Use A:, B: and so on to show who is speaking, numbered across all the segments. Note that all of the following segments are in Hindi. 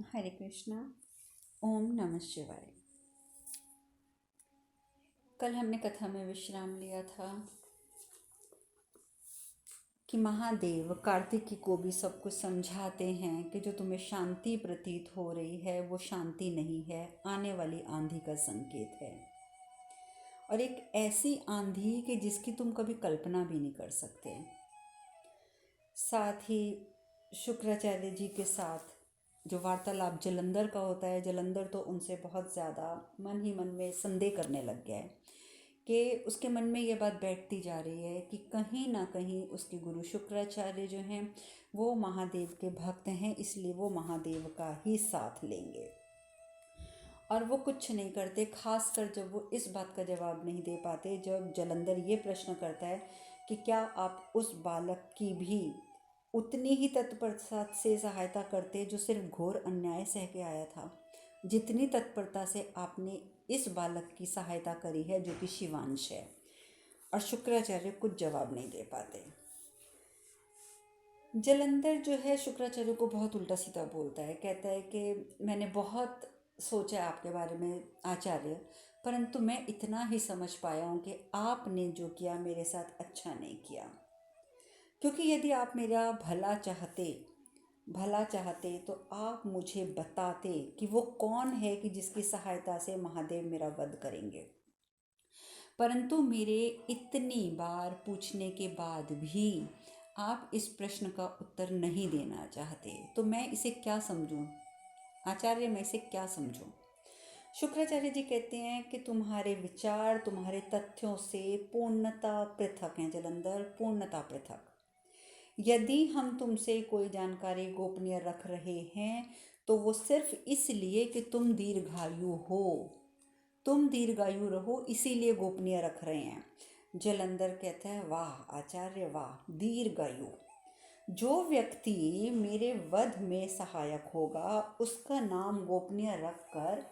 A: हरे कृष्णा। ओम नमः शिवाय। कल हमने कथा में विश्राम लिया था कि महादेव कार्तिकी को भी सब कुछ समझाते हैं कि जो तुम्हें शांति प्रतीत हो रही है वो शांति नहीं है, आने वाली आंधी का संकेत है। और एक ऐसी आंधी कि जिसकी तुम कभी कल्पना भी नहीं कर सकते। साथ ही शुक्राचार्य जी के साथ जो वार्तालाप जलंधर का होता है, जलंधर तो उनसे बहुत ज़्यादा मन ही मन में संदेह करने लग गया है कि उसके मन में ये बात बैठती जा रही है कि कहीं ना कहीं उसके गुरु शुक्राचार्य जो हैं वो महादेव के भक्त हैं, इसलिए वो महादेव का ही साथ लेंगे। और वो कुछ नहीं करते, खासकर जब वो इस बात का जवाब नहीं दे पाते, जब जलंधर ये प्रश्न करता है कि क्या आप उस बालक की भी उतनी ही तत्परता से सहायता करते जो सिर्फ घोर अन्याय सह के आया था, जितनी तत्परता से आपने इस बालक की सहायता करी है जो कि शिवांश है। और शुक्राचार्य कुछ जवाब नहीं दे पाते। जलंधर जो है शुक्राचार्य को बहुत उल्टा सीधा बोलता है, कहता है कि मैंने बहुत सोचा आपके बारे में आचार्य, परंतु मैं इतना ही समझ पाया हूँ कि आपने जो किया मेरे साथ अच्छा नहीं किया। क्योंकि यदि आप मेरा भला चाहते तो आप मुझे बताते कि वो कौन है कि जिसकी सहायता से महादेव मेरा वध करेंगे। परंतु मेरे इतनी बार पूछने के बाद भी आप इस प्रश्न का उत्तर नहीं देना चाहते, तो मैं इसे क्या समझूं आचार्य, मैं इसे क्या समझूं। शुक्राचार्य जी कहते हैं कि तुम्हारे विचार तुम्हारे तथ्यों से पूर्णता पृथक हैं जलंधर, पूर्णता पृथक। यदि हम तुमसे कोई जानकारी गोपनीय रख रहे हैं तो वो सिर्फ इसलिए कि तुम दीर्घायु रहो, इसीलिए गोपनीय रख रहे हैं। जलंधर कहता है वाह आचार्य वाह, दीर्घायु। जो व्यक्ति मेरे वध में सहायक होगा उसका नाम गोपनीय रखकर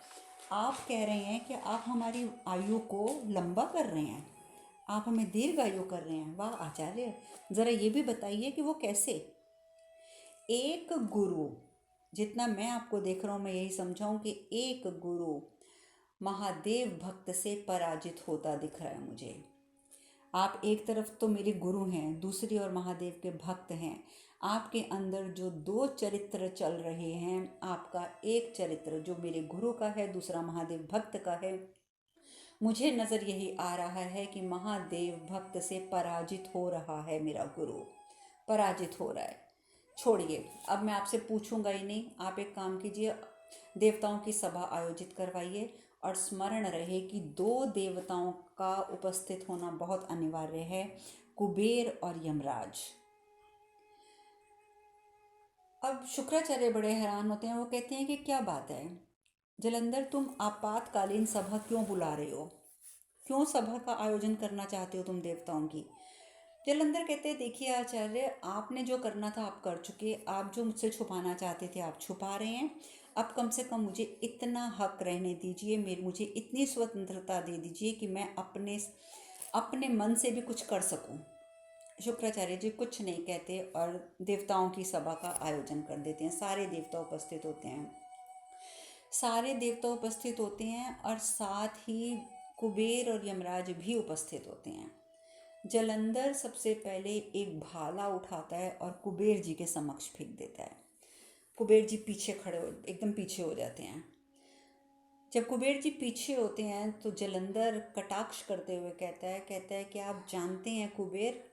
A: आप कह रहे हैं कि आप हमारी आयु को लंबा कर रहे हैं, आप हमें दीर्घायु कर रहे हैं। वाह आचार्य, ज़रा ये भी बताइए कि वो कैसे। एक गुरु, जितना मैं आपको देख रहा हूँ मैं यही समझाऊँ कि एक गुरु महादेव भक्त से पराजित होता दिख रहा है मुझे। आप एक तरफ तो मेरे गुरु हैं, दूसरी ओर महादेव के भक्त हैं। आपके अंदर जो दो चरित्र चल रहे हैं, आपका एक चरित्र जो मेरे गुरु का है, दूसरा महादेव भक्त का है। मुझे नज़र यही आ रहा है कि महादेव भक्त से पराजित हो रहा है, मेरा गुरु पराजित हो रहा है। छोड़िए, अब मैं आपसे पूछूंगा ही नहीं। आप एक काम कीजिए, देवताओं की सभा आयोजित करवाइए और स्मरण रहे कि दो देवताओं का उपस्थित होना बहुत अनिवार्य है, कुबेर और यमराज। अब शुक्राचार्य बड़े हैरान होते हैं, वो कहते हैं कि क्या बात है जलंधर, तुम आपातकालीन सभा क्यों बुला रहे हो, क्यों सभा का आयोजन करना चाहते हो तुम देवताओं की। जलंधर कहते हैं देखिए आचार्य, आपने जो करना था आप कर चुके, आप जो मुझसे छुपाना चाहते थे आप छुपा रहे हैं। अब कम से कम मुझे इतना हक रहने दीजिए, मुझे इतनी स्वतंत्रता दे दीजिए कि मैं अपने अपने मन से भी कुछ कर सकूं। शुक्राचार्य जी कुछ नहीं कहते और देवताओं की सभा का आयोजन कर देते हैं। सारे देवता उपस्थित होते हैं, सारे देवता उपस्थित होते हैं और साथ ही कुबेर और यमराज भी उपस्थित होते हैं। जलंधर सबसे पहले एक भाला उठाता है और कुबेर जी के समक्ष फेंक देता है। कुबेर जी पीछे खड़े हो, एकदम पीछे हो जाते हैं। जब कुबेर जी पीछे होते हैं तो जलंधर कटाक्ष करते हुए कहता है कि आप जानते हैं कुबेर,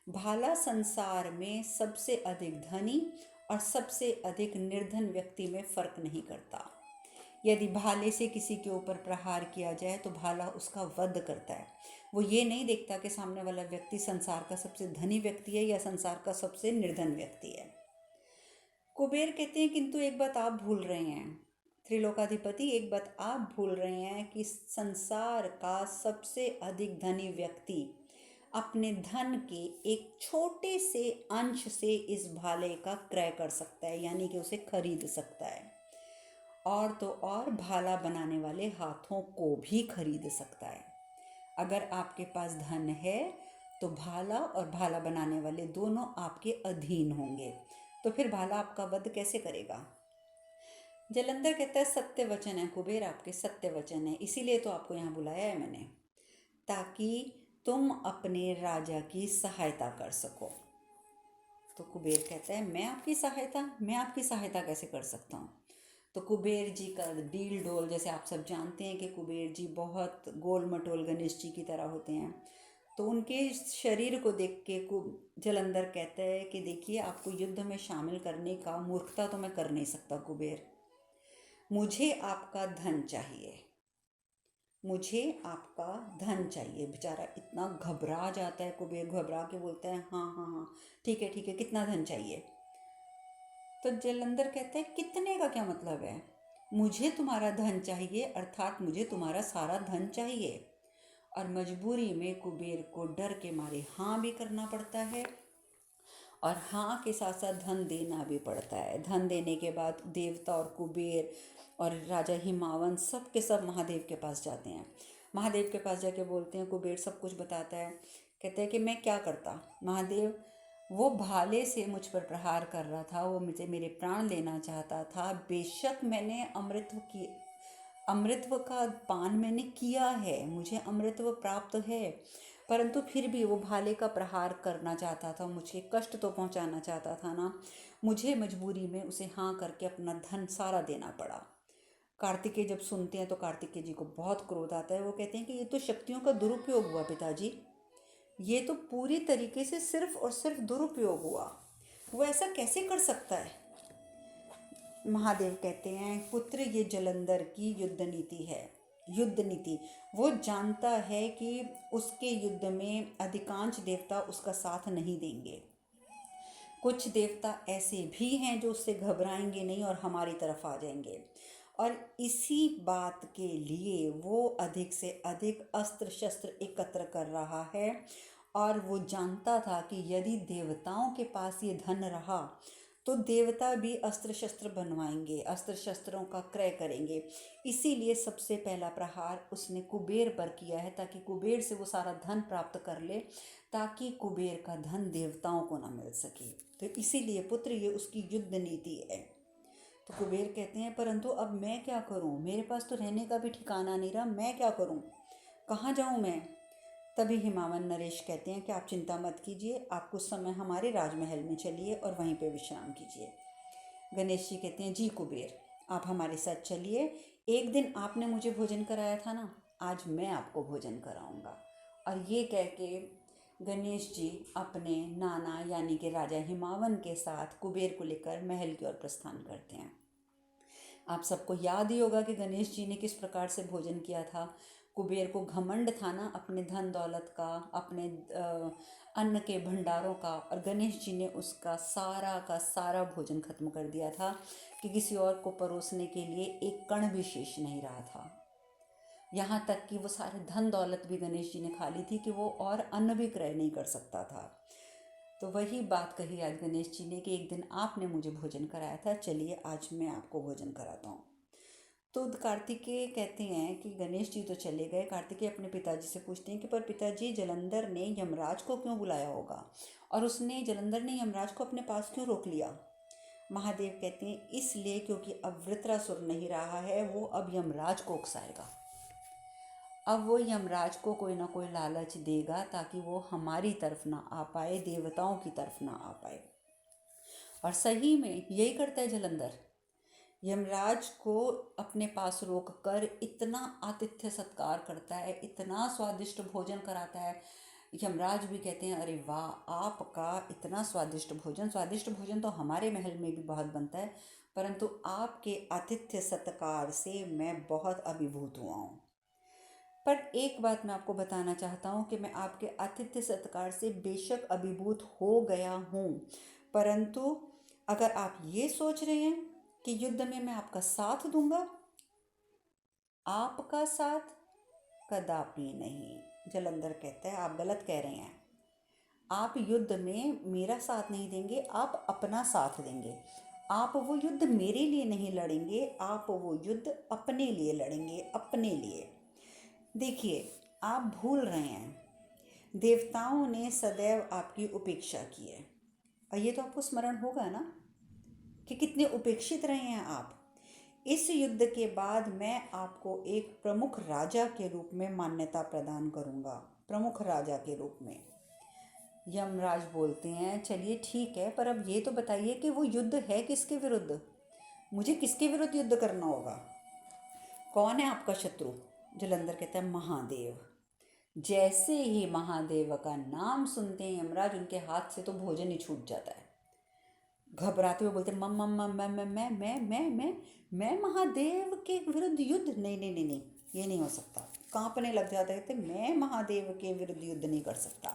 A: भाला संसार में सबसे अधिक धनी और सबसे अधिक निर्धन व्यक्ति में फर्क नहीं करता। यदि भाले से किसी के ऊपर प्रहार किया जाए तो भाला उसका वध करता है। वो ये नहीं देखता कि सामने वाला व्यक्ति संसार का सबसे धनी व्यक्ति है या संसार का सबसे निर्धन व्यक्ति है। कुबेर कहते हैं किंतु एक बात आप भूल रहे हैं त्रिलोकाधिपति, एक बात आप भूल रहे हैं कि संसार का सबसे अधिक धनी व्यक्ति अपने धन के एक छोटे से अंश से इस भाले का क्रय कर सकता है, यानी कि उसे खरीद सकता है। और तो और भाला बनाने वाले हाथों को भी खरीद सकता है। अगर आपके पास धन है तो भाला और भाला बनाने वाले दोनों आपके अधीन होंगे, तो फिर भाला आपका वध कैसे करेगा। जलंधर कहता है सत्य वचन है कुबेर, आपके सत्य वचन है, इसीलिए तो आपको यहाँ बुलाया है मैंने, ताकि तुम अपने राजा की सहायता कर सको। तो कुबेर कहता है मैं आपकी सहायता कैसे कर सकता हूँ। तो कुबेर जी का डील डोल, जैसे आप सब जानते हैं कि कुबेर जी बहुत गोल मटोल गणेश जी की तरह होते हैं। तो उनके शरीर को देख के जलंधर कहता है कि देखिए, आपको युद्ध में शामिल करने का मूर्खता तो मैं कर नहीं सकता कुबेर, मुझे आपका धन चाहिए, मुझे आपका धन चाहिए। बेचारा इतना घबरा जाता है कुबेर, घबरा के बोलता है हाँ हाँ हाँ ठीक है ठीक है, कितना धन चाहिए। तो जलंधर कहता है कितने का क्या मतलब है, मुझे तुम्हारा धन चाहिए, अर्थात मुझे तुम्हारा सारा धन चाहिए। और मजबूरी में कुबेर को डर के मारे हाँ भी करना पड़ता है, और हाँ के साथ साथ धन देना भी पड़ता है। धन देने के बाद देवता और कुबेर और राजा हिमावन सब के सब महादेव के पास जाते हैं। महादेव के पास जाके बोलते हैं, कुबेर सब कुछ बताता है, कहते हैं कि मैं क्या करता महादेव, वो भाले से मुझ पर प्रहार कर रहा था, वो मुझे मेरे प्राण लेना चाहता था। बेशक मैंने अमृतत्व का पान मैंने किया है, मुझे अमृतत्व प्राप्त है, परंतु फिर भी वो भाले का प्रहार करना चाहता था, मुझे कष्ट तो पहुंचाना चाहता था ना। मुझे मजबूरी में उसे हाँ करके अपना धन सारा देना पड़ा। कार्तिकेय जब सुनते हैं तो कार्तिकेय जी को बहुत क्रोध आता है। वो कहते हैं कि ये तो शक्तियों का दुरुपयोग हुआ पिताजी, ये तो पूरी तरीके से सिर्फ और सिर्फ दुरुपयोग हुआ, वो ऐसा कैसे कर सकता है। महादेव कहते हैं पुत्र, ये जलंधर की युद्ध नीति है, युद्ध नीति। वो जानता है कि उसके युद्ध में अधिकांश देवता उसका साथ नहीं देंगे, कुछ देवता ऐसे भी हैं जो उससे घबराएंगे नहीं और हमारी तरफ आ जाएंगे, और इसी बात के लिए वो अधिक से अधिक अस्त्र शस्त्र एकत्र कर रहा है। और वो जानता था कि यदि देवताओं के पास ये धन रहा तो देवता भी अस्त्र शस्त्र बनवाएंगे, अस्त्र शस्त्रों का क्रय करेंगे। इसीलिए सबसे पहला प्रहार उसने कुबेर पर किया है, ताकि कुबेर से वो सारा धन प्राप्त कर ले, ताकि कुबेर का धन देवताओं को ना मिल सके। तो इसीलिए पुत्र, ये उसकी युद्ध नीति है। तो कुबेर कहते हैं परंतु अब मैं क्या करूं, मेरे पास तो रहने का भी ठिकाना नहीं रहा, मैं क्या करूं, कहाँ जाऊं मैं। तभी हिमावन नरेश कहते हैं कि आप चिंता मत कीजिए, आप कुछ समय हमारे राजमहल में चलिए और वहीं पे विश्राम कीजिए। गणेश जी कहते हैं जी कुबेर, आप हमारे साथ चलिए, एक दिन आपने मुझे भोजन कराया था ना, आज मैं आपको भोजन कराऊंगा। और ये कह के गणेश जी अपने नाना यानी कि राजा हिमावन के साथ कुबेर को लेकर महल की ओर प्रस्थान करते हैं। आप सबको याद ही होगा कि गणेश जी ने किस प्रकार से भोजन किया था। कुबेर को घमंड था ना अपने धन दौलत का, अपने अन्न के भंडारों का, और गणेश जी ने उसका सारा का सारा भोजन खत्म कर दिया था कि किसी और को परोसने के लिए एक कण भी शेष नहीं रहा था। यहाँ तक कि वो सारे धन दौलत भी गणेश जी ने खा ली थी कि वो और अन्न भी क्रय नहीं कर सकता था। तो वही बात कही आज गणेश जी ने कि एक दिन आपने मुझे भोजन कराया था, चलिए आज मैं आपको भोजन कराता हूँ। तो कार्तिकेय कहते हैं कि गणेश जी तो चले गए। कार्तिकेय अपने पिताजी से पूछते हैं कि पर पिताजी, जलंधर ने यमराज को क्यों बुलाया होगा, और जलंधर ने यमराज को अपने पास क्यों रोक लिया। महादेव कहते हैं इसलिए क्योंकि अब वृत्रासुर नहीं रहा है, वो अब यमराज को उकसाएगा। अब वो यमराज को कोई ना कोई लालच देगा ताकि वो हमारी तरफ ना आ पाए, देवताओं की तरफ ना आ पाए। और सही में यही करता है जलंधर, यमराज को अपने पास रोक कर इतना आतिथ्य सत्कार करता है, इतना स्वादिष्ट भोजन कराता है। यमराज भी कहते हैं अरे वाह, आपका इतना स्वादिष्ट भोजन तो हमारे महल में भी बहुत बनता है, परंतु आपके आतिथ्य सत्कार से मैं बहुत अभिभूत हुआ हूँ। पर एक बात मैं आपको बताना चाहता हूँ कि मैं आपके आतिथ्य सत्कार से बेशक अभिभूत हो गया हूँ, परंतु अगर आप ये सोच रहे हैं कि युद्ध में मैं आपका साथ दूंगा, आपका साथ कदापि नहीं। जलंधर कहता है आप गलत कह रहे हैं, आप युद्ध में मेरा साथ नहीं देंगे, आप अपना साथ देंगे। आप वो युद्ध मेरे लिए नहीं लड़ेंगे, आप वो युद्ध अपने लिए लड़ेंगे, अपने लिए। देखिए, आप भूल रहे हैं देवताओं ने सदैव आपकी उपेक्षा की है, और ये तो आपको स्मरण होगा ना कि कितने उपेक्षित रहे हैं आप। इस युद्ध के बाद मैं आपको एक प्रमुख राजा के रूप में मान्यता प्रदान करूंगा। प्रमुख राजा के रूप में। यमराज बोलते हैं चलिए ठीक है, पर अब ये तो बताइए कि वो युद्ध है किसके विरुद्ध, मुझे किसके विरुद्ध युद्ध करना होगा, कौन है आपका शत्रु। जलंधर कहता है महादेव। जैसे ही महादेव का नाम सुनते हैं यमराज, उनके हाथ से तो भोजन ही छूट जाता है। घबराते हुए बोलते मम मम मम मैं महादेव के विरुद्ध युद्ध, नहीं नहीं नहीं नहीं, ये नहीं हो सकता। कांपने लग जाते कहते मैं महादेव के विरुद्ध युद्ध नहीं कर सकता,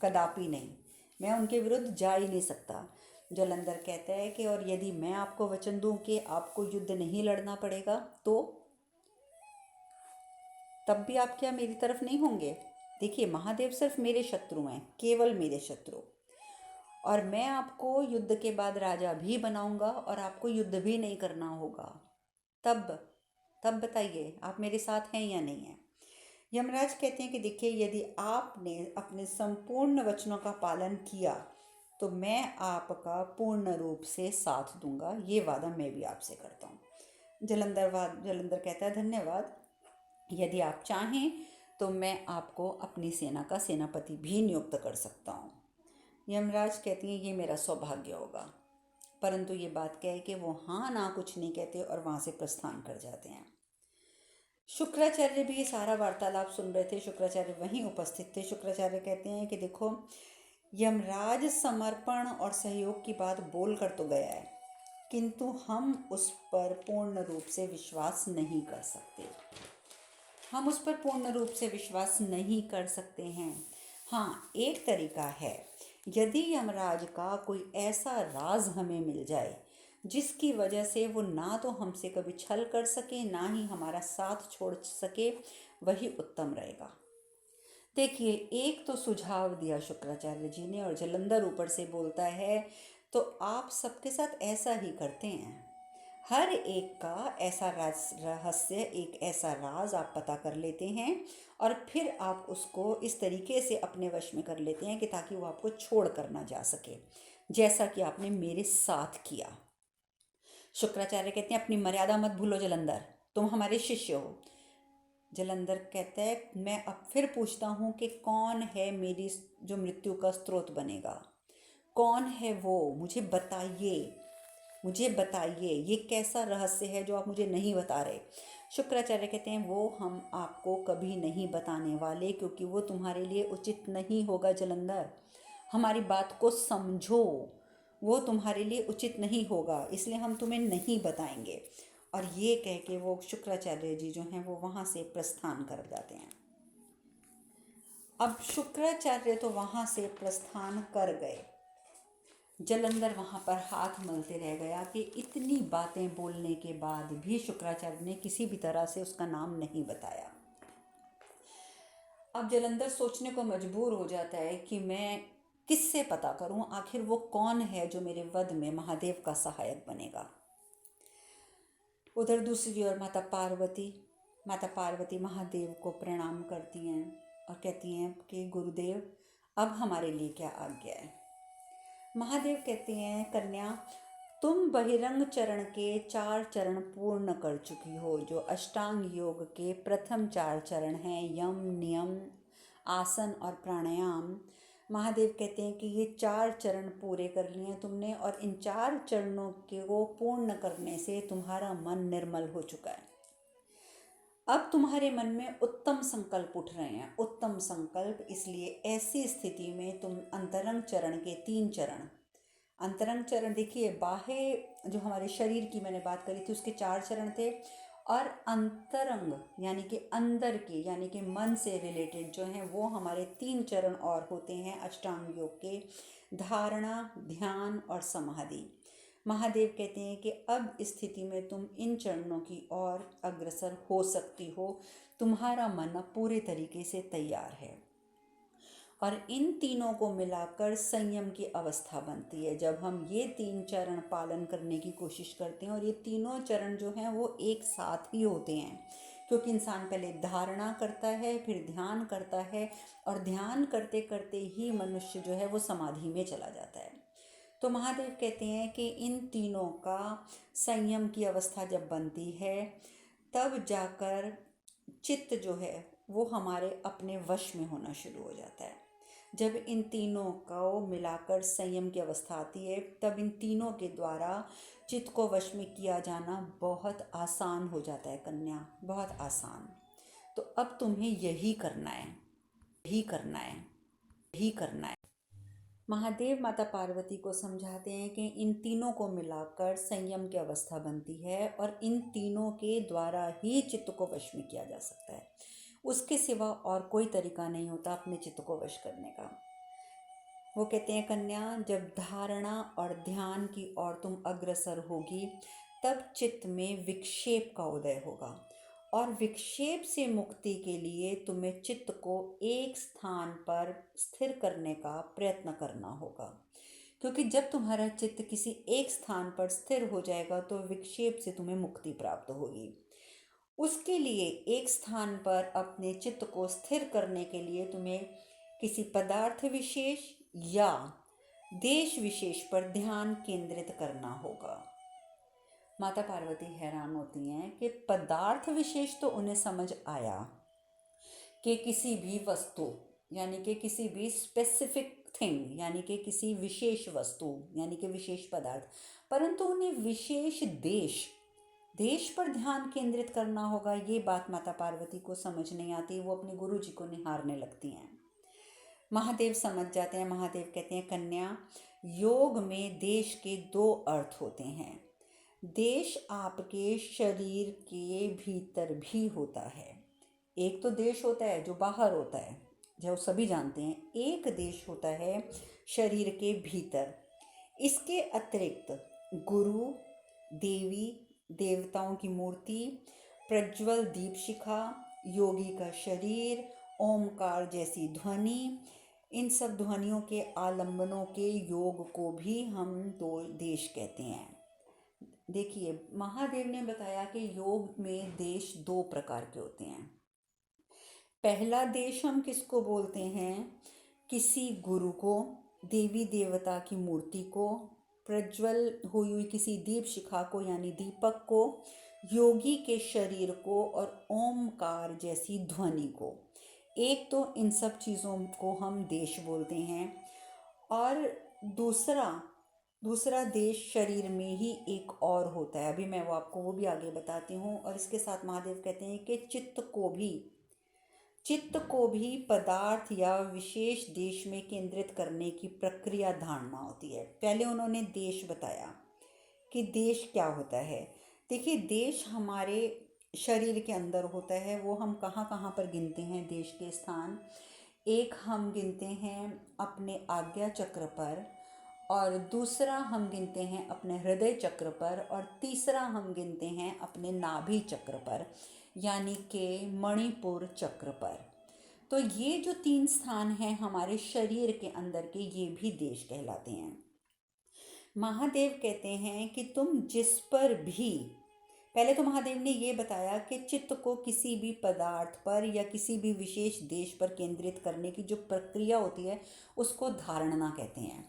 A: कदापि नहीं, मैं उनके विरुद्ध जा ही नहीं सकता। जलंधर कहता है कि और यदि मैं आपको वचन दूं कि आपको युद्ध नहीं लड़ना पड़ेगा तो तब भी आप क्या मेरी तरफ नहीं होंगे। देखिए महादेव सिर्फ मेरे शत्रु हैं, केवल मेरे शत्रु, और मैं आपको युद्ध के बाद राजा भी बनाऊंगा और आपको युद्ध भी नहीं करना होगा। तब बताइए आप मेरे साथ हैं या नहीं हैं। यमराज कहते हैं कि देखिए यदि आपने अपने संपूर्ण वचनों का पालन किया तो मैं आपका पूर्ण रूप से साथ दूंगा, ये वादा मैं भी आपसे करता हूँ। जलंधर कहता है धन्यवाद, यदि आप चाहें तो मैं आपको अपनी सेना का सेनापति भी नियुक्त कर सकता हूँ। यमराज कहती हैं ये मेरा सौभाग्य होगा, परंतु ये बात कह के वो हाँ ना कुछ नहीं कहते और वहाँ से प्रस्थान कर जाते हैं। शुक्राचार्य भी ये सारा वार्तालाप सुन रहे थे, शुक्राचार्य वहीं उपस्थित थे। शुक्राचार्य कहते हैं कि देखो यमराज समर्पण और सहयोग की बात बोल कर तो गया है, किंतु हम उस पर पूर्ण रूप से विश्वास नहीं कर सकते, हम उस पर पूर्ण रूप से विश्वास नहीं कर सकते हैं। हाँ एक तरीका है, यदि यमराज का कोई ऐसा राज हमें मिल जाए जिसकी वजह से वो ना तो हमसे कभी छल कर सके ना ही हमारा साथ छोड़ सके, वही उत्तम रहेगा। देखिए एक तो सुझाव दिया शुक्राचार्य जी ने और जलंधर ऊपर से बोलता है तो आप सबके साथ ऐसा ही करते हैं, हर एक का ऐसा रहस्य, एक ऐसा राज आप पता कर लेते हैं और फिर आप उसको इस तरीके से अपने वश में कर लेते हैं कि ताकि वो आपको छोड़ कर ना जा सके, जैसा कि आपने मेरे साथ किया। शुक्राचार्य कहते हैं अपनी मर्यादा मत भूलो जलंधर, तुम हमारे शिष्य हो। जलंधर कहता है मैं अब फिर पूछता हूँ कि कौन है मेरी जो मृत्यु का स्रोत बनेगा, कौन है वो, मुझे बताइए, मुझे बताइए, ये कैसा रहस्य है जो आप मुझे नहीं बता रहे। शुक्राचार्य कहते हैं वो हम आपको कभी नहीं बताने वाले, क्योंकि वो तुम्हारे लिए उचित नहीं होगा जलंधर, हमारी बात को समझो, वो तुम्हारे लिए उचित नहीं होगा, इसलिए हम तुम्हें नहीं बताएंगे। और ये कह के वो शुक्राचार्य जी जो हैं वो वहाँ से प्रस्थान कर जाते हैं। अब शुक्राचार्य तो वहाँ से प्रस्थान कर गए, जलंधर वहाँ पर हाथ मलते रह गया कि इतनी बातें बोलने के बाद भी शुक्राचार्य ने किसी भी तरह से उसका नाम नहीं बताया। अब जलंधर सोचने को मजबूर हो जाता है कि मैं किससे पता करूं आखिर वो कौन है जो मेरे वध में महादेव का सहायक बनेगा। उधर दूसरी ओर माता पार्वती महादेव को प्रणाम करती हैं और कहती हैं कि गुरुदेव अब हमारे लिए क्या आज्ञा है। महादेव कहते हैं कन्या तुम बहिरंग चरण के 4 चरण पूर्ण कर चुकी हो, जो अष्टांग योग के प्रथम 4 चरण हैं, यम नियम आसन और प्राणायाम। महादेव कहते हैं कि ये 4 चरण पूरे कर लिए तुमने और इन 4 चरणों को पूर्ण करने से तुम्हारा मन निर्मल हो चुका है। अब तुम्हारे मन में उत्तम संकल्प उठ रहे हैं, उत्तम संकल्प, इसलिए ऐसी स्थिति में तुम अंतरंग चरण के 3 चरण, अंतरंग चरण देखिए बाह्य जो हमारे शरीर की मैंने बात करी थी उसके 4 चरण थे, और अंतरंग यानी कि अंदर के यानी कि मन से रिलेटेड जो हैं वो हमारे 3 चरण और होते हैं अष्टांग योग के, धारणा, ध्यान और समाधि। महादेव कहते हैं कि अब स्थिति में तुम इन चरणों की ओर अग्रसर हो सकती हो, तुम्हारा मन अब पूरे तरीके से तैयार है। और इन तीनों को मिलाकर संयम की अवस्था बनती है जब हम ये 3 चरण पालन करने की कोशिश करते हैं। और ये तीनों चरण जो हैं वो एक साथ ही होते हैं, क्योंकि इंसान पहले धारणा करता है, फिर ध्यान करता है, और ध्यान करते करते ही मनुष्य जो है वो समाधि में चला जाता है। तो महादेव कहते हैं कि इन तीनों का संयम की अवस्था जब बनती है तब जाकर चित्त जो है वो हमारे अपने वश में होना शुरू हो जाता है। जब इन तीनों को मिलाकर संयम की अवस्था आती है तब इन तीनों के द्वारा चित्त को वश में किया जाना बहुत आसान हो जाता है कन्या, बहुत आसान। तो अब तुम्हें यही करना है, यही करना है, यही करना है। महादेव माता पार्वती को समझाते हैं कि इन तीनों को मिलाकर संयम की अवस्था बनती है और इन तीनों के द्वारा ही चित्त को वश में किया जा सकता है। उसके सिवा और कोई तरीका नहीं होता अपने चित्त को वश करने का। वो कहते हैं कन्या, जब धारणा और ध्यान की ओर तुम अग्रसर होगी तब चित्त में विक्षेप का उदय होगा और विक्षेप से मुक्ति के लिए तुम्हें चित्त को एक स्थान पर स्थिर करने का प्रयत्न करना होगा, क्योंकि जब तुम्हारा चित्त किसी एक स्थान पर स्थिर हो जाएगा तो विक्षेप से तुम्हें मुक्ति प्राप्त होगी। उसके लिए एक स्थान पर अपने चित्त को स्थिर करने के लिए तुम्हें किसी पदार्थ विशेष या देश विशेष पर ध्यान केंद्रित करना होगा। माता पार्वती हैरान होती हैं कि पदार्थ विशेष तो उन्हें समझ आया कि किसी भी वस्तु यानी कि किसी भी स्पेसिफिक थिंग यानी कि किसी विशेष वस्तु यानी कि विशेष पदार्थ, परंतु उन्हें विशेष देश पर ध्यान केंद्रित करना होगा, ये बात माता पार्वती को समझ नहीं आती। वो अपने गुरु जी को निहारने लगती हैं। महादेव समझ जाते हैं। महादेव कहते हैं कन्या, योग में देश के दो अर्थ होते हैं। देश आपके शरीर के भीतर भी होता है। एक तो देश होता है जो बाहर होता है, जो सभी जानते हैं। एक देश होता है शरीर के भीतर। इसके अतिरिक्त गुरु, देवी देवताओं की मूर्ति, प्रज्वल दीप शिखा, योगी का शरीर, ओमकार जैसी ध्वनि, इन सब ध्वनियों के आलंबनों के योग को भी हम दो देश कहते हैं। देखिए, महादेव ने बताया कि योग में देश दो प्रकार के होते हैं। पहला देश हम किसको बोलते हैं? किसी गुरु को, देवी देवता की मूर्ति को, प्रज्वल हुई हुई किसी दीप शिखा को यानी दीपक को, योगी के शरीर को और ओमकार जैसी ध्वनि को। एक तो इन सब चीज़ों को हम देश बोलते हैं और दूसरा देश शरीर में ही एक और होता है। अभी मैं आपको वो भी आगे बताती हूँ। और इसके साथ महादेव कहते हैं कि चित्त को भी पदार्थ या विशेष देश में केंद्रित करने की प्रक्रिया धारणा होती है। पहले उन्होंने देश बताया कि देश क्या होता है। देखिए, देश हमारे शरीर के अंदर होता है। वो हम कहाँ कहाँ पर गिनते हैं देश के स्थान? एक हम गिनते हैं अपने आज्ञा चक्र पर, और दूसरा हम गिनते हैं अपने हृदय चक्र पर, और तीसरा हम गिनते हैं अपने नाभि चक्र पर यानी कि मणिपुर चक्र पर। तो ये जो 3 स्थान हैं हमारे शरीर के अंदर के, ये भी देश कहलाते हैं। महादेव कहते हैं कि तुम जिस पर भी, पहले तो महादेव ने ये बताया कि चित्त को किसी भी पदार्थ पर या किसी भी विशेष देश पर केंद्रित करने की जो प्रक्रिया होती है उसको धारणा कहते हैं।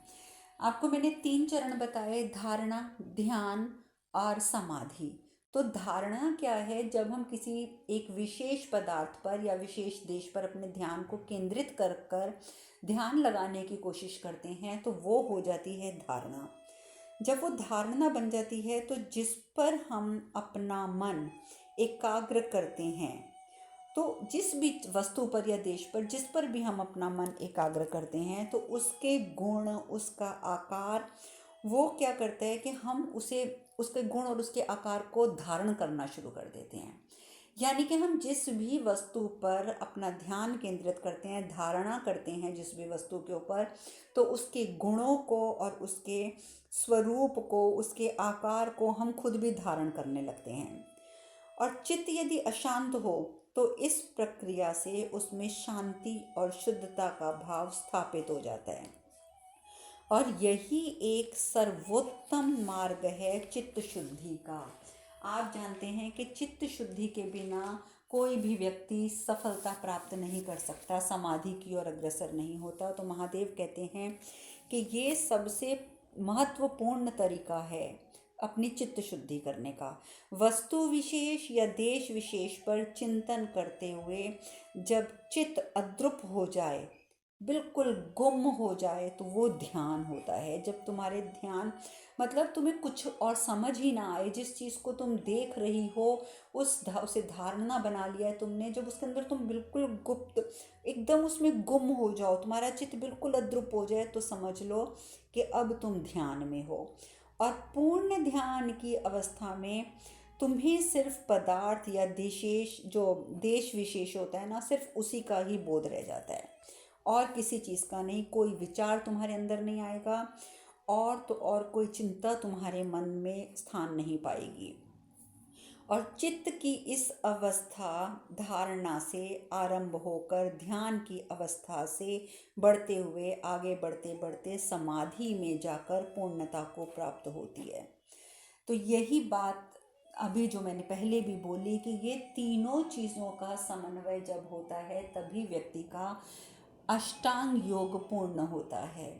A: आपको मैंने 3 चरण बताए, धारणा, ध्यान और समाधि। तो धारणा क्या है? जब हम किसी एक विशेष पदार्थ पर या विशेष देश पर अपने ध्यान को केंद्रित कर ध्यान लगाने की कोशिश करते हैं तो वो हो जाती है धारणा। जब वो धारणा बन जाती है तो जिस पर हम अपना मन एकाग्र करते हैं, तो जिस भी वस्तु पर या देश पर जिस पर भी हम अपना मन एकाग्र करते हैं तो उसके गुण, उसका आकार, वो क्या करता है कि हम उसके गुण और उसके आकार को धारण करना शुरू कर देते हैं। यानी कि हम जिस भी वस्तु पर अपना ध्यान केंद्रित करते हैं, धारणा करते हैं जिस भी वस्तु के ऊपर, तो उसके गुणों को और उसके स्वरूप को, उसके आकार को हम खुद भी धारण करने लगते हैं। और चित्त यदि अशांत हो तो इस प्रक्रिया से उसमें शांति और शुद्धता का भाव स्थापित हो जाता है। और यही एक सर्वोत्तम मार्ग है चित्त शुद्धि का। आप जानते हैं कि चित्त शुद्धि के बिना कोई भी व्यक्ति सफलता प्राप्त नहीं कर सकता, समाधि की ओर अग्रसर नहीं होता। तो महादेव कहते हैं कि ये सबसे महत्वपूर्ण तरीका है अपनी चित्त शुद्धि करने का। वस्तु विशेष या देश विशेष पर चिंतन करते हुए जब चित्त अद्रुप हो जाए, बिल्कुल गुम हो जाए, तो वो ध्यान होता है। जब तुम्हारे ध्यान मतलब तुम्हें कुछ और समझ ही ना आए, जिस चीज़ को तुम देख रही हो उसे धारणा बना लिया है तुमने, जब उसके अंदर तुम बिल्कुल गुप्त एकदम उसमें गुम हो जाओ, तुम्हारा चित्त बिल्कुल अद्रुप हो जाए, तो समझ लो कि अब तुम ध्यान में हो। और पूर्ण ध्यान की अवस्था में तुम्हें सिर्फ पदार्थ या देश विशेष होता है ना, सिर्फ उसी का ही बोध रह जाता है और किसी चीज़ का नहीं। कोई विचार तुम्हारे अंदर नहीं आएगा और तो और कोई चिंता तुम्हारे मन में स्थान नहीं पाएगी। और चित्त की इस अवस्था धारणा से आरंभ होकर ध्यान की अवस्था से बढ़ते हुए आगे बढ़ते बढ़ते समाधि में जाकर पूर्णता को प्राप्त होती है। तो यही बात अभी जो मैंने पहले भी बोली कि ये तीनों चीज़ों का समन्वय जब होता है तभी व्यक्ति का अष्टांग योग पूर्ण होता है।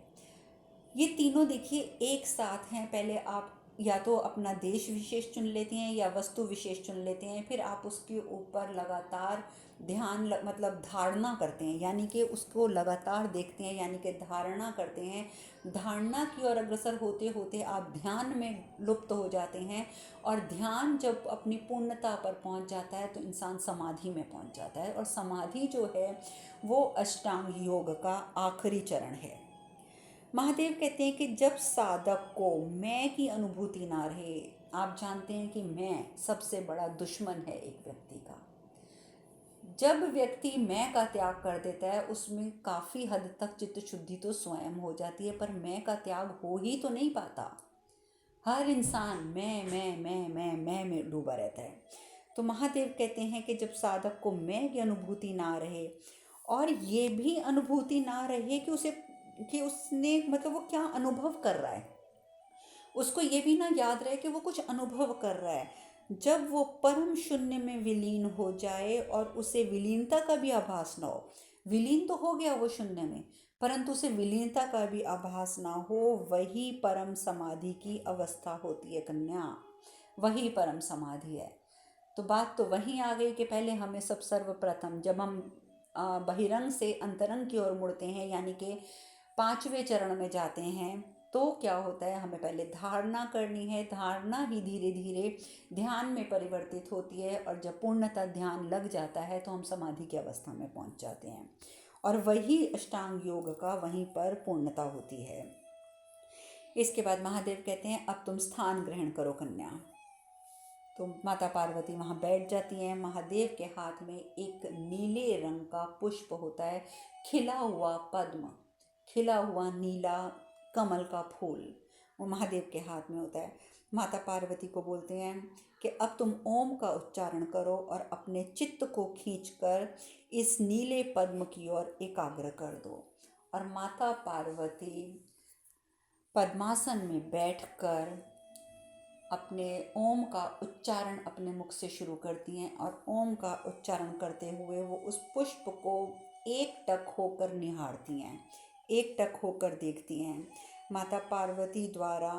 A: ये तीनों देखिए एक साथ हैं। पहले आप या तो अपना देश विशेष चुन लेते हैं या वस्तु विशेष चुन लेते हैं, फिर आप उसके ऊपर लगातार मतलब धारणा करते हैं, यानी कि उसको लगातार देखते हैं, यानी कि धारणा करते हैं। धारणा की ओर अग्रसर होते होते आप ध्यान में लुप्त हो जाते हैं और ध्यान जब अपनी पूर्णता पर पहुंच जाता है तो इंसान समाधि में पहुंच जाता है। और समाधि जो है वो अष्टांग योग का आखिरी चरण है। महादेव कहते हैं कि जब साधक को मैं की अनुभूति ना रहे, आप जानते हैं कि मैं सबसे बड़ा दुश्मन है एक व्यक्ति का। जब व्यक्ति मैं का त्याग कर देता है उसमें काफ़ी हद तक चित्त शुद्धि तो स्वयं हो जाती है, पर मैं का त्याग हो ही तो नहीं पाता। हर इंसान मैं में डूबा रहता है। तो महादेव कहते हैं कि जब साधक को मैं की अनुभूति ना रहे और ये भी अनुभूति ना रहे कि उसने मतलब वो क्या अनुभव कर रहा है, उसको ये भी ना याद रहे कि वो कुछ अनुभव कर रहा है। जब वो परम शून्य में विलीन हो जाए और उसे विलीनता का भी आभास ना हो, विलीन तो हो गया वो शून्य में, परंतु उसे विलीनता का भी आभास ना हो, वही परम समाधि की अवस्था होती है कन्या, वही परम समाधि है। तो बात तो वहीं आ गई कि पहले हमें सब सर्वप्रथम जब हम बहिरंग से अंतरंग की ओर मुड़ते हैं, यानी कि पांचवें चरण में जाते हैं, तो क्या होता है, हमें पहले धारणा करनी है। धारणा ही धीरे धीरे ध्यान में परिवर्तित होती है और जब पूर्णतः ध्यान लग जाता है तो हम समाधि की अवस्था में पहुंच जाते हैं और वही अष्टांग योग का वहीं पर पूर्णता होती है। इसके बाद महादेव कहते हैं अब तुम स्थान ग्रहण करो कन्या। तो माता पार्वती वहाँ बैठ जाती हैं। महादेव के हाथ में एक नीले रंग का पुष्प होता है, खिला हुआ पद्म, खिला हुआ नीला कमल का फूल, वो महादेव के हाथ में होता है। माता पार्वती को बोलते हैं कि अब तुम ओम का उच्चारण करो और अपने चित्त को खींचकर इस नीले पद्म की ओर एकाग्र कर दो। और माता पार्वती पद्मासन में बैठकर अपने ओम का उच्चारण अपने मुख से शुरू करती हैं और ओम का उच्चारण करते हुए वो उस पुष्प को एकटक होकर निहारती हैं, एकटक होकर देखती हैं। माता पार्वती द्वारा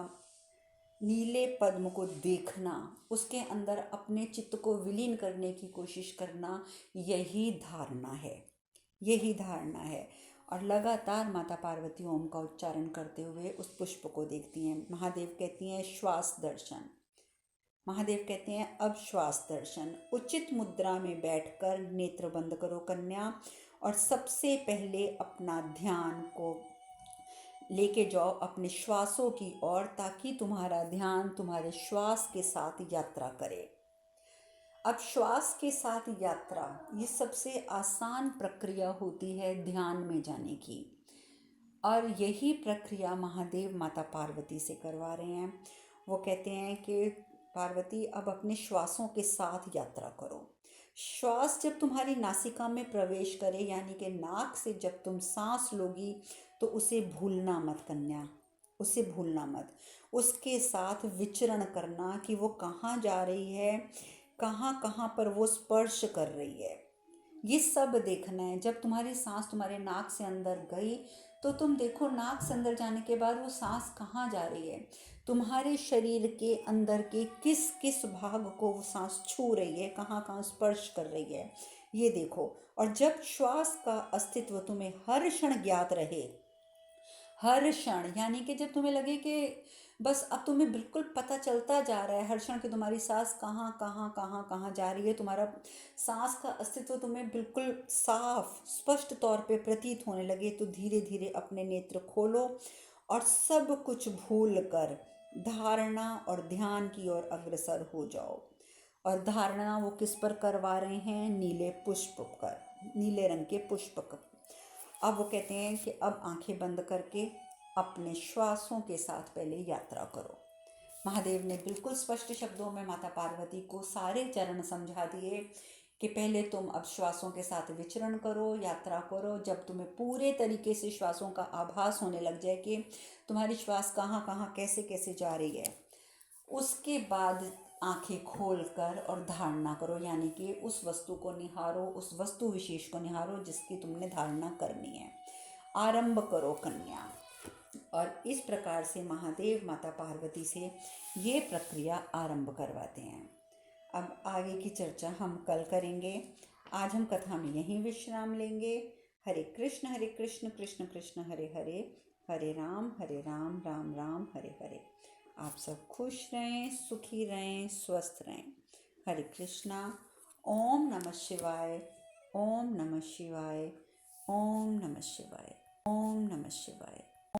A: नीले पद्म को देखना, उसके अंदर अपने चित्त को विलीन करने की कोशिश करना, यही धारणा है, यही धारणा है। और लगातार माता पार्वती ओम का उच्चारण करते हुए उस पुष्प को देखती हैं। महादेव कहती हैं श्वास दर्शन। महादेव कहते हैं अब श्वास दर्शन। उचित मुद्रा में बैठकर नेत्र बंद करो कन्या और सबसे पहले अपना ध्यान को लेके जाओ अपने श्वासों की ओर, ताकि तुम्हारा ध्यान तुम्हारे श्वास के साथ यात्रा करे। अब श्वास के साथ यात्रा ये सबसे आसान प्रक्रिया होती है ध्यान में जाने की, और यही प्रक्रिया महादेव माता पार्वती से करवा रहे हैं। वो कहते हैं कि पार्वती अब अपने श्वासों के साथ यात्रा करो। श्वास जब तुम्हारी नासिका में प्रवेश करे, यानी कि नाक से जब तुम सांस लोगी, तो उसे भूलना मत कन्या, उसे भूलना मत। उसके साथ विचरण करना कि वो कहाँ जा रही है, कहाँ कहाँ पर वो स्पर्श कर रही है, ये सब देखना है। जब तुम्हारी सांस तुम्हारे नाक से अंदर गई तो तुम देखो नाक से अंदर जाने के बाद वो सांस कहाँ जा रही है, तुम्हारे शरीर के अंदर के किस किस भाग को वो सांस छू रही है, कहाँ कहाँ स्पर्श कर रही है, ये देखो। और जब श्वास का अस्तित्व तुम्हें हर क्षण ज्ञात रहे, हर क्षण, यानी कि जब तुम्हें लगे कि बस अब तुम्हें बिल्कुल पता चलता जा रहा है हर क्षण कि तुम्हारी सांस कहाँ कहाँ कहाँ कहाँ जा रही है, तुम्हारा सांस का अस्तित्व तुम्हें बिल्कुल साफ स्पष्ट तौर पे प्रतीत होने लगे, तो धीरे धीरे अपने नेत्र खोलो और सब कुछ भूल कर धारणा और ध्यान की ओर अग्रसर हो जाओ। और धारणा वो किस पर करवा रहे हैं, नीले पुष्प पर, नीले रंग के पुष्प पर। अब वो कहते हैं कि अब आंखें बंद करके अपने श्वासों के साथ पहले यात्रा करो। महादेव ने बिल्कुल स्पष्ट शब्दों में माता पार्वती को सारे चरण समझा दिए कि पहले तुम अब श्वासों के साथ विचरण करो, यात्रा करो। जब तुम्हें पूरे तरीके से श्वासों का आभास होने लग जाए कि तुम्हारी श्वास कहाँ कहाँ कैसे कैसे जा रही है, उसके बाद आंखें खोलकर और धारणा करो, यानी कि उस वस्तु को निहारो, उस वस्तु विशेष को निहारो जिसकी तुमने धारणा करनी है। आरंभ करो कन्या। और इस प्रकार से महादेव माता पार्वती से ये प्रक्रिया आरंभ करवाते हैं। अब आगे की चर्चा हम कल करेंगे। आज हम कथा में यहीं विश्राम लेंगे। हरे कृष्ण कृष्ण कृष्ण हरे हरे, हरे राम राम राम हरे हरे। आप सब खुश रहें, सुखी रहें, स्वस्थ रहें। हरे कृष्णा। ओम नमः शिवाय, ओम नमः शिवाय, ओम नमः शिवाय, ओम नमः शिवाय।